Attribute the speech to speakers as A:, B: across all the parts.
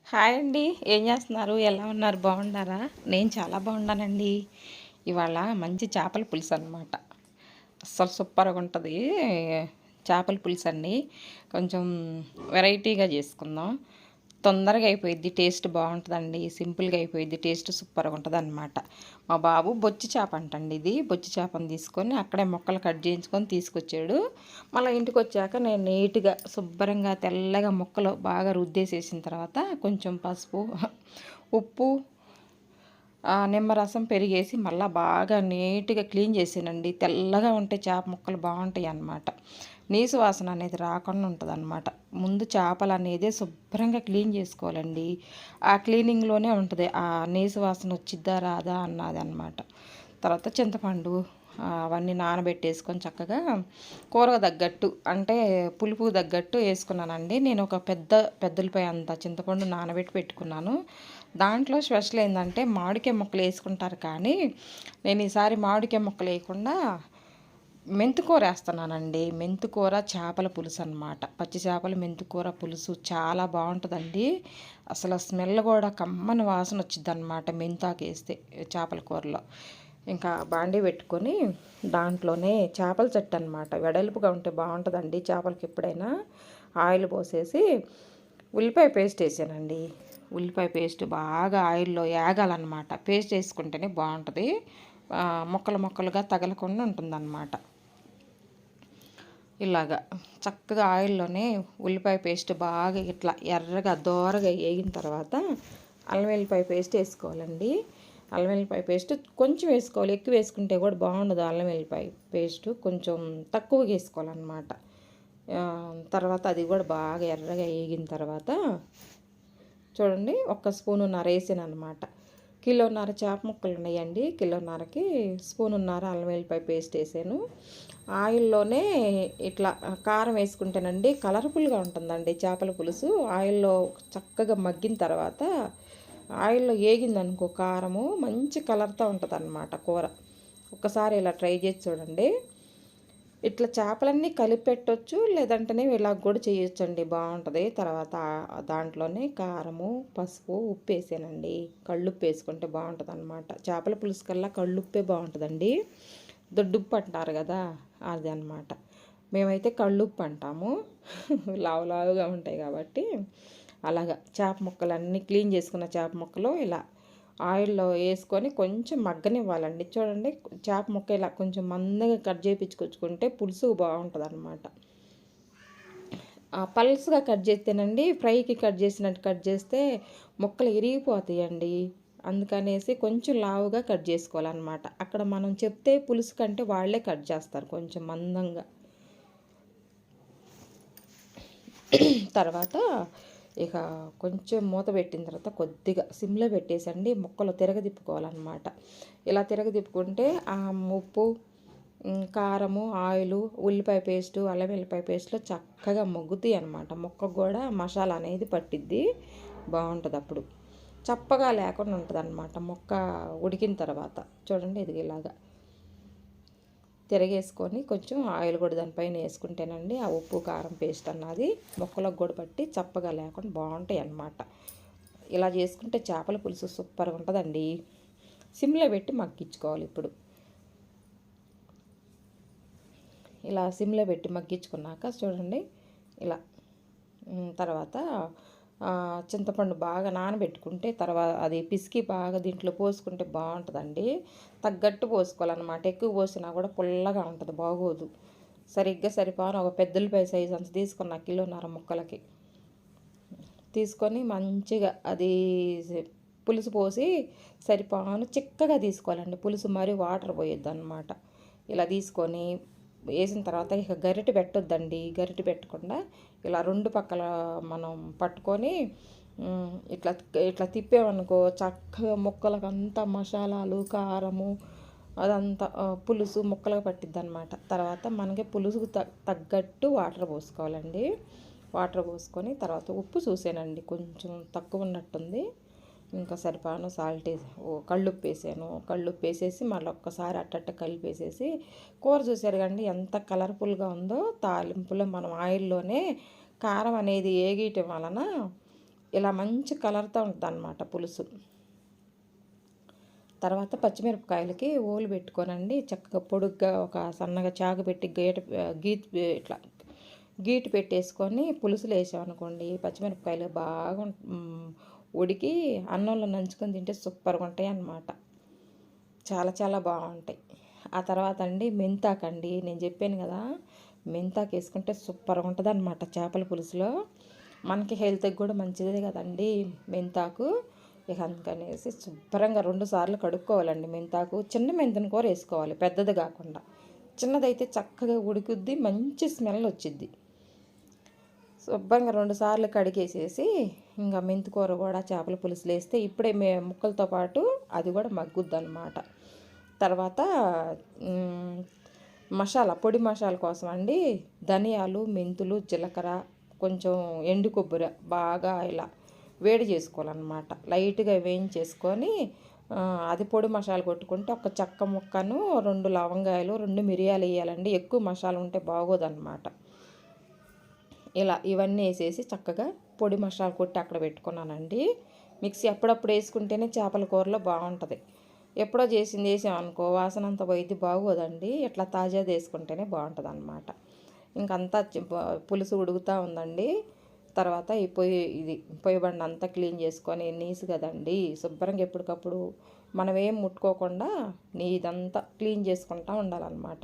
A: Hi అండి. ఏం చేస్తున్నారు? ఎలా ఉన్నారు? బాగున్నారా? నేను చాలా బాగున్నానండి. ఇవాళ మంచి చేపల పులుసు అనమాట. అస్సలు సూపర్గా ఉంటుంది. చేపల పులుసు అండి. కొంచెం వెరైటీగా చేసుకుందాం. తొందరగా అయిపోయిద్ది, టేస్ట్ బాగుంటుందండి. సింపుల్గా అయిపోయిద్ది, టేస్ట్ సూపర్గా ఉంటుంది అనమాట. మా బాబు బొచ్చి చేప అంటండి. ఇది బొచ్చి చేపను తీసుకొని అక్కడే ముక్కలు కట్ చేయించుకొని తీసుకొచ్చాడు. మళ్ళీ ఇంటికి వచ్చాక నేను నీట్గా శుభ్రంగా తెల్లగా ముక్కలు బాగా రుద్దేసేసిన తర్వాత కొంచెం పసుపు, ఉప్పు, నిమ్మరసం పెరిగేసి మళ్ళీ బాగా నీట్గా క్లీన్ చేసానండి. తెల్లగా ఉంటే చేప ముక్కలు బాగుంటాయి అన్నమాట. నీసు వాసన అనేది రాకుండా ఉంటుంది అన్నమాట. ముందు చేపలు అనేది శుభ్రంగా క్లీన్ చేసుకోవాలండి. ఆ క్లీనింగ్లోనే ఉంటుంది ఆ నీసు వాసన వచ్చిద్దా రాదా అన్నది అన్నమాట. తర్వాత చింతపండు అవన్నీ నానబెట్టేసుకొని చక్కగా కూరకు తగ్గట్టు అంటే పులుపు తగ్గట్టు వేసుకున్నానండి. నేను ఒక పెద్దలపై అంత చింతపండు నానబెట్టి పెట్టుకున్నాను. దాంట్లో స్పెషల్ ఏంటంటే మామిడికాయ ముక్కలు వేసుకుంటారు, కానీ నేను ఈసారి మామిడికాయ ముక్కలు వేయకుండా మెంతికూర వేస్తున్నానండి. మెంతికూర చేపల పులుసు అనమాట. పచ్చి చేపల మెంతికూర పులుసు చాలా బాగుంటుందండి. అసలు స్మెల్ కూడా కమ్మని వాసన వచ్చింది అనమాట మెంతాకు వేస్తే చేపల కూరలో. ఇంకా బాండీ పెట్టుకొని దాంట్లోనే చేపల చెట్టు అనమాట, వెడల్పుగా ఉంటే బాగుంటుందండి చేపలకి ఎప్పుడైనా. ఆయిల్ పోసేసి ఉల్లిపాయ పేస్ట్ వేసానండి. ఉల్లిపాయ పేస్ట్ బాగా ఆయిల్లో వేగాలన్నమాట. పేస్ట్ వేసుకుంటేనే బాగుంటుంది. ముక్కలు ముక్కలుగా తగలకుండా ఉంటుందన్నమాట. ఇలాగా చక్కగా ఆయిల్లోనే ఉల్లిపాయ పేస్ట్ బాగా ఇట్లా ఎర్రగా దోరగా వేగిన తర్వాత అల్లం వెల్లిపాయ పేస్ట్ వేసుకోవాలండి. అల్లం వెల్లిపాయ పేస్ట్ కొంచెం వేసుకోవాలి, ఎక్కువ వేసుకుంటే కూడా బాగుండదు. అల్లం వెల్లిపాయ పేస్ట్ కొంచెం తక్కువగా వేసుకోవాలన్నమాట. తర్వాత అది కూడా బాగా ఎర్రగా వేగిన తర్వాత చూడండి, ఒక్క స్పూనున్నర వేసాను అనమాట. కిలోన్నర చేప ముక్కలు ఉన్నాయండి. కిలోన్నరకి స్పూనున్నర అల్లం వెల్లిపాయ పేస్ట్ వేసాను. ఆయిల్లోనే ఇట్లా కారం వేసుకుంటేనండి కలర్ఫుల్గా ఉంటుందండి చేపల పులుసు. ఆయిల్లో చక్కగా మగ్గిన తర్వాత ఆయిల్లో వేగిందనుకో కారము మంచి కలర్తో ఉంటుంది అన్నమాట కూర. ఒకసారి ఇలా ట్రై చేసి చూడండి. ఇట్లా చేపలన్నీ కలిపి పెట్టవచ్చు, లేదంటేనే ఇలా కూడా చేయొచ్చండి, బాగుంటుంది. తర్వాత దాంట్లోనే కారము, పసుపు, ఉప్పు వేసానండి. కళ్ళుప్పు వేసుకుంటే బాగుంటుంది అనమాట. చేపల పులుసు కల్లా కళ్ళుప్పే బాగుంటుందండి. దొడ్డుప్పు అంటారు కదా, అది అనమాట. మేమైతే కళ్ళుప్పు అంటాము. లావులావుగా ఉంటాయి కాబట్టి అలాగా. చేప ముక్కలన్నీ క్లీన్ చేసుకున్న చేప ముక్కలు ఇలా ఆయిల్లో వేసుకొని కొంచెం మగ్గనివ్వాలండి. చూడండి, చేప ముక్క ఇలా కొంచెం మందగా కట్ చేయించుకొచ్చుకుంటే పులుసు బాగుంటుంది అనమాట. పల్స్గా కట్ చేస్తేనండి ఫ్రైకి కట్ చేసినట్టు కట్ చేస్తే ముక్కలు ఇరిగిపోతాయండి. అందుకనేసి కొంచెం లావుగా కట్ చేసుకోవాలన్నమాట. అక్కడ మనం చెప్తే పులుసు కంటే వాళ్ళే కట్ చేస్తారు కొంచెం మందంగా. తర్వాత ఇక కొంచెం మూత పెట్టిన తర్వాత కొద్దిగా సిమ్లో పెట్టేసండి ముక్కలు తిరగదిప్పుకోవాలన్నమాట. ఇలా తిరగదిప్పుకుంటే ఆ ఉప్పు, కారము, ఆయిలు, ఉల్లిపాయ పేస్టు, అల్లం వెల్లిపాయ పేస్ట్లో చక్కగా మొగ్గుతాయి అనమాట. ముక్కకు కూడా మసాలా అనేది పట్టిద్ది, బాగుంటుంది. అప్పుడు చప్పగా లేకుండా ఉంటుంది అనమాట ముక్క ఉడికిన తర్వాత. చూడండి, ఇది ఇలాగా తిరగేసుకొని కొంచెం ఆయిల్ కూడా దానిపైన వేసుకుంటేనండి ఆ ఉప్పు కారం పేస్ట్ అన్నది ముక్కలకు కూడా పట్టి చప్పగా లేకుండా బాగుంటాయి అన్నమాట. ఇలా చేసుకుంటే చేపల పులుసు సూపర్గా ఉంటుందండి. సిమ్లో పెట్టి మగ్గించుకోవాలి. ఇప్పుడు ఇలా సిమ్లో పెట్టి మగ్గించుకున్నాక చూడండి, ఇలా తర్వాత చింతపండు బాగా నానబెట్టుకుంటే తర్వాత అది పిసికి బాగా దీంట్లో పోసుకుంటే బాగుంటుందండి. తగ్గట్టు పోసుకోవాలన్నమాట. ఎక్కువ పోసినా కూడా పుల్లగా ఉంటుంది, బాగోదు. సరిగ్గా సరిపోను ఒక పెద్దలపై సైజు అంత తీసుకున్న కిలోన్నర ముక్కలకి తీసుకొని మంచిగా అది పులుసు పోసి సరిపోను చిక్కగా తీసుకోవాలండి. పులుసు మరీ వాటర్ పోయొద్దు అనమాట. ఇలా తీసుకొని వేసిన తర్వాత ఇక గరిటె పెట్టొద్దండి. గరిటె పెట్టకుండా ఇలా రెండు పక్కల మనం పట్టుకొని ఇట్లా ఇట్లా తిప్పామనుకో చక్కగా ముక్కలకు అంతా మసాలాలు, కారము అదంతా పులుసు ముక్కలకు పట్టిద్ది అనమాట. తర్వాత మనకి పులుసుకు తగ్గట్టు వాటర్ పోసుకోవాలండి. వాటర్ పోసుకొని తర్వాత ఉప్పు చూసానండి, కొంచెం తక్కువ ఉన్నట్టుంది. ఇంకా సరిపాను సాల్ట్ కళ్ళుప్పు వేసాను. కళ్ళుప్పు వేసేసి మళ్ళీ ఒక్కసారి అట్టట్ట కలిపేసేసి కూర చూసారు కండి ఎంత కలర్ఫుల్గా ఉందో. తాలింపులో మనం ఆయిల్లోనే కారం అనేది వేగేయటం వలన ఇలా మంచి కలర్తో ఉంటుందన్నమాట పులుసు. తర్వాత పచ్చిమిరపకాయలకి ఓలు పెట్టుకోనండి చక్కగా పొడుగ్గా ఒక సన్నగా చాకు పెట్టి ఇట్లా గీటు పెట్టేసుకొని పులుసులు వేసామనుకోండి, పచ్చిమిరపకాయలు బాగా ఉడికి అన్నంలో నంచుకొని తింటే సూపర్గా ఉంటాయి అన్నమాట. చాలా చాలా బాగుంటాయి. ఆ తర్వాత అండి మెంతాకండి, నేను చెప్పాను కదా, మెంతాకు వేసుకుంటే సూపర్గా ఉంటుంది అన్నమాట చేపల పులుసులో. మనకి హెల్త్కి కూడా మంచిదే కదండి మెంతాకు. ఇక అందుకనేసి శుభ్రంగా 2 సార్లు కడుక్కోవాలండి మెంతాకు. చిన్న మెంతిని కూర వేసుకోవాలి, పెద్దది కాకుండా. చిన్నదైతే చక్కగా ఉడుకుద్ది, మంచి స్మెల్ వచ్చిద్ది. శుభ్రంగా 2 సార్లు కడిగేసేసి ఇంకా మెంతికూర కూడా చేపల పులుసులు వేస్తే ఇప్పుడే ముక్కలతో పాటు అది కూడా మగ్గుద్ది అనమాట. తర్వాత మసాలా, పొడి మసాలా కోసం అండి ధనియాలు, మెంతులు, జీలకర్ర, కొంచెం ఎండు కొబ్బరి బాగా ఇలా వేడి చేసుకోవాలన్నమాట. లైట్గా వేయించేసుకొని అది పొడి మసాలా కొట్టుకుంటే ఒక చెక్క ముక్కను 2 లవంగాయలు 2 మిరియాలు వేయాలండి. ఎక్కువ మసాలా ఉంటే బాగోదన్నమాట. ఇలా ఇవన్నీ వేసేసి చక్కగా పొడి మసాలా కొట్టి అక్కడ పెట్టుకున్నానండి. మిక్సీ అప్పుడప్పుడు వేసుకుంటేనే చేపల కూరలో బాగుంటుంది. ఎప్పుడో చేసింది వేసామనుకో వాసన అంతా పోయిద్ది, బాగోదండి. ఇట్లా తాజాది వేసుకుంటేనే బాగుంటుంది అన్నమాట. ఇంకంతా పులుసు ఉడుకుతూ ఉందండి. తర్వాత ఈ పొయ్యి బండ అంతా క్లీన్ చేసుకొని నీసు కదండి, శుభ్రంగా ఎప్పటికప్పుడు మనం ఏం ముట్టుకోకుండా ఇదంతా క్లీన్ చేసుకుంటూ ఉండాలన్నమాట.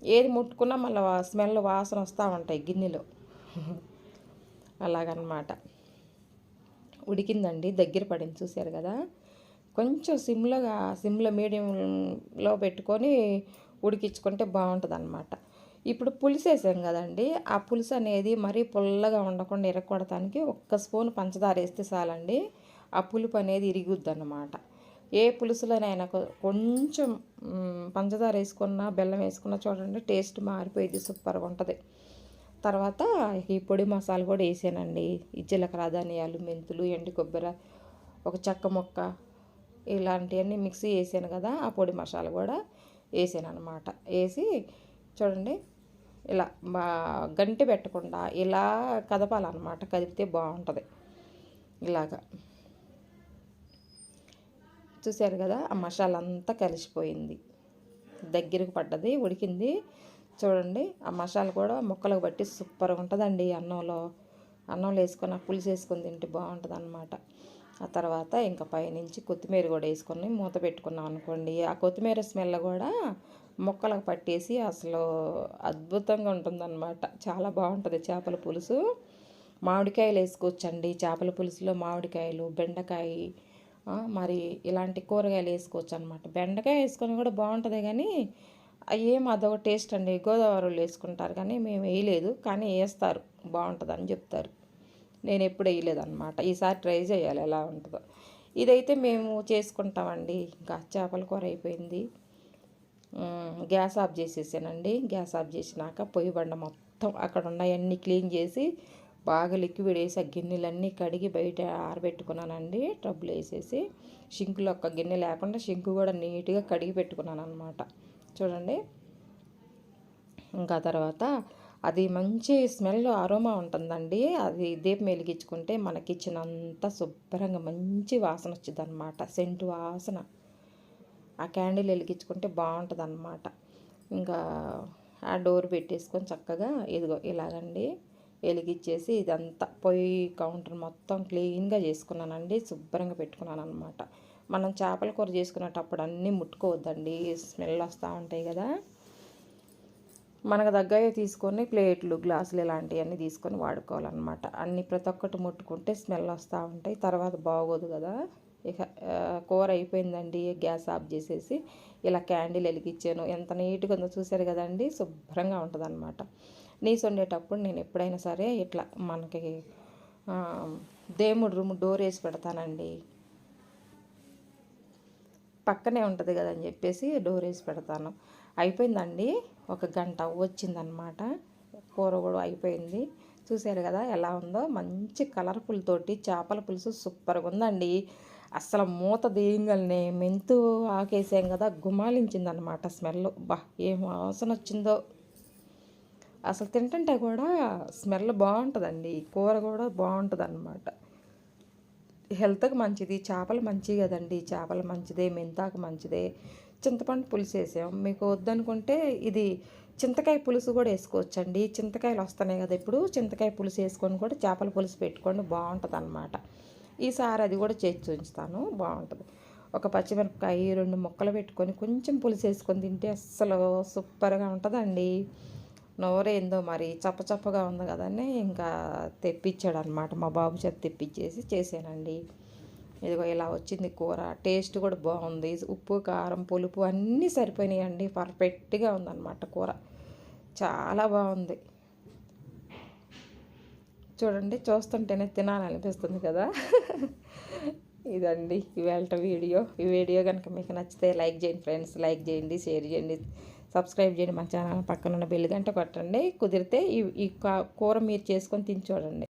A: ఏది ముట్టుకున్నా మళ్ళీ స్మెల్ వాసన వస్తూ ఉంటాయి గిన్నెలో. అలాగనమాట. ఉడికిందండి, దగ్గర పడింది చూశారు కదా. కొంచెం సిమ్లో మీడియంలో పెట్టుకొని ఉడికించుకుంటే బాగుంటుంది అన్నమాట. ఇప్పుడు పులుసు వేసాం కదండి, ఆ పులుసు అనేది మరీ పుల్లగా ఉండకుండా ఇరగొడటానికి 1 స్పూన్ పంచదార వేస్తే చాలండి. ఆ పులుపు అనేది ఇరుగుద్ది అన్నమాట. ఏ పులుసులోనైనా కొంచెం పంచదార వేసుకున్నా బెల్లం వేసుకున్నా చూడండి టేస్ట్ మారిపోయింది, సూపర్గా ఉంటుంది. తర్వాత ఈ పొడి మసాలా కూడా వేసానండి. ఈ జీలకర్ర, ధనియాలు, మెంతులు, ఎండు కొబ్బరి, ఒక చెక్క ముక్క, ఇలాంటివన్నీ మిక్సీ వేసాను కదా, ఆ పొడి మసాలా కూడా వేసాను అనమాట. వేసి చూడండి ఇలా గంటి పెట్టకుండా ఇలా కదపాలన్నమాట. కదిపితే బాగుంటుంది. ఇలాగా చూశారు కదా, ఆ మసాలా అంతా కలిసిపోయింది, దగ్గరకు పడ్డది, ఉడికింది. చూడండి ఆ మసాలా కూడా ముక్కలకు బట్టి సూపర్గా ఉంటుందండి. అన్నంలో వేసుకొని ఆ పులుసు వేసుకొని తింటే బాగుంటుంది అన్నమాట. ఆ తర్వాత ఇంకా పైనుంచి కొత్తిమీర కూడా వేసుకొని మూత పెట్టుకున్నాం అనుకోండి, ఆ కొత్తిమీర స్మెల్ కూడా ముక్కలకు పట్టేసి అసలు అద్భుతంగా ఉంటుందన్నమాట. చాలా బాగుంటుంది చేపల పులుసు. మామిడికాయలు వేసుకోవచ్చండి చేపల పులుసులో, మామిడికాయలు, బెండకాయ, మరి ఇలాంటి కూరగాయలు వేసుకోవచ్చు అనమాట. బెండకాయ వేసుకొని కూడా బాగుంటుంది కానీ ఏం అదొక టేస్ట్ అండి. గోదావరి వాళ్ళు వేసుకుంటారు కానీ మేము వేయలేదు, కానీ వేస్తారు బాగుంటుందని చెప్తారు. నేను ఎప్పుడు వేయలేదన్నమాట. ఈసారి ట్రై చేయాలి ఎలా ఉంటుందో. ఇదైతే మేము చేసుకుంటామండి. ఇంకా చేపల కూర అయిపోయింది. గ్యాస్ ఆఫ్ చేసేసానండి. గ్యాస్ ఆఫ్ చేసినాక పొయ్యి బండ మొత్తం అక్కడ ఉన్నాయన్నీ క్లీన్ చేసి బాగా లిక్విడ్ వేసి ఆ గిన్నెలన్నీ కడిగి బయట ఆరబెట్టుకున్నానండి. టబ్బులు వేసేసి షింకులో ఒక్క గిన్నె లేకుండా షింకు కూడా నీట్గా కడిగి పెట్టుకున్నాను అనమాట. చూడండి. ఇంకా తర్వాత అది మంచి స్మెల్ అరోమా ఉంటుందండి. అది దీపం వెలిగించుకుంటే మన కిచెన్ అంతా శుభ్రంగా మంచి వాసన వచ్చింది అనమాట, సెంటు వాసన. ఆ క్యాండిల్ వెలిగించుకుంటే బాగుంటుంది అన్నమాట. ఇంకా ఆ డోర్ పెట్టేసుకొని చక్కగా ఇదిగో ఇలాగండి వెలిగించేసి ఇదంతా పొయ్యి కౌంటర్ మొత్తం క్లీన్గా చేసుకున్నానండి, శుభ్రంగా పెట్టుకున్నాను అనమాట. మనం చేపల కూర చేసుకునేటప్పుడు అన్నీ ముట్టుకోవద్దండి, స్మెల్ వస్తూ ఉంటాయి కదా. మనకు దగ్గరే తీసుకొని ప్లేట్లు, గ్లాసులు ఇలాంటివన్నీ తీసుకొని వాడుకోవాలన్నమాట. అన్నీ ప్రతి ఒక్కటి ముట్టుకుంటే స్మెల్ వస్తూ ఉంటాయి, తర్వాత బాగోదు కదా. ఇక కూర అయిపోయిందండి. గ్యాస్ ఆఫ్ చేసేసి ఇలా క్యాండిల్ వెలిగించాను. ఎంత నీట్గా ఉందో చూసారు కదండి, శుభ్రంగా ఉంటుంది అనమాట. నీసు వండేటప్పుడు నేను ఎప్పుడైనా సరే ఇట్లా మనకి దేవుడు రూమ్ డోర్ వేసి పెడతానండి. పక్కనే ఉంటుంది కదని చెప్పేసి డోర్ వేసి పెడతాను. అయిపోయిందండి, 1 గంట వచ్చిందనమాట. కూర కూడా అయిపోయింది. చూసారు కదా ఎలా ఉందో, మంచి కలర్ఫుల్ తోటి చేపల పులుసు సూపర్గా ఉందండి. అసలు మూత తీయగలనే మెంతు ఆకేసాం కదా, గుమాలించిందనమాట స్మెల్. ఏం వాసన వచ్చిందో. అసలు తింటుంటే కూడా స్మెల్ బాగుంటుందండి, కూర కూడా బాగుంటుంది అనమాట. హెల్త్కి మంచిది, చేపలు మంచివి కదండి, చేపలు మంచిదే, మెంతాకు మంచిదే. చింతపండు పులుసు వేసాం. మీకు వద్దనుకుంటే ఇది చింతకాయ పులుసు కూడా వేసుకోవచ్చండి. చింతకాయలు వస్తున్నాయి కదా ఇప్పుడు, చింతకాయ పులుసు వేసుకొని కూడా చేపల పులుసు పెట్టుకోండి, బాగుంటుంది అన్నమాట. ఈసారి అది కూడా చేసి ఉంచుతాను, బాగుంటుంది. ఒక పచ్చిమిరపకాయ 2 ముక్కలు పెట్టుకొని కొంచెం పులుసు వేసుకొని తింటే అస్సలు సూపర్గా ఉంటుందండి. నోరేందో మరి చప్పచప్పగా ఉంది కదని ఇంకా తెప్పించాడు అనమాట, మా బాబు చేత తెప్పించేసి చేసానండి. ఇదిగో ఇలా వచ్చింది కూర. టేస్ట్ కూడా బాగుంది, ఉప్పు కారం పులుపు అన్నీ సరిపోయినాయండి, పర్ఫెక్ట్గా ఉందన్నమాట కూర, చాలా బాగుంది. చూడండి, చూస్తుంటేనే తినాలనిపిస్తుంది కదా. ఇదండి ఇవాళ వీడియో. ఈ వీడియో కనుక మీకు నచ్చితే లైక్ చేయండి ఫ్రెండ్స్, లైక్ చేయండి, షేర్ చేయండి, సబ్స్క్రైబ్ చేయండి, మా ఛానల్ పక్కన ఉన్న బెల్ గంట కొట్టండి. కుదిరితే ఈ కూర మీరు చేసుకొని తిని చూడండి.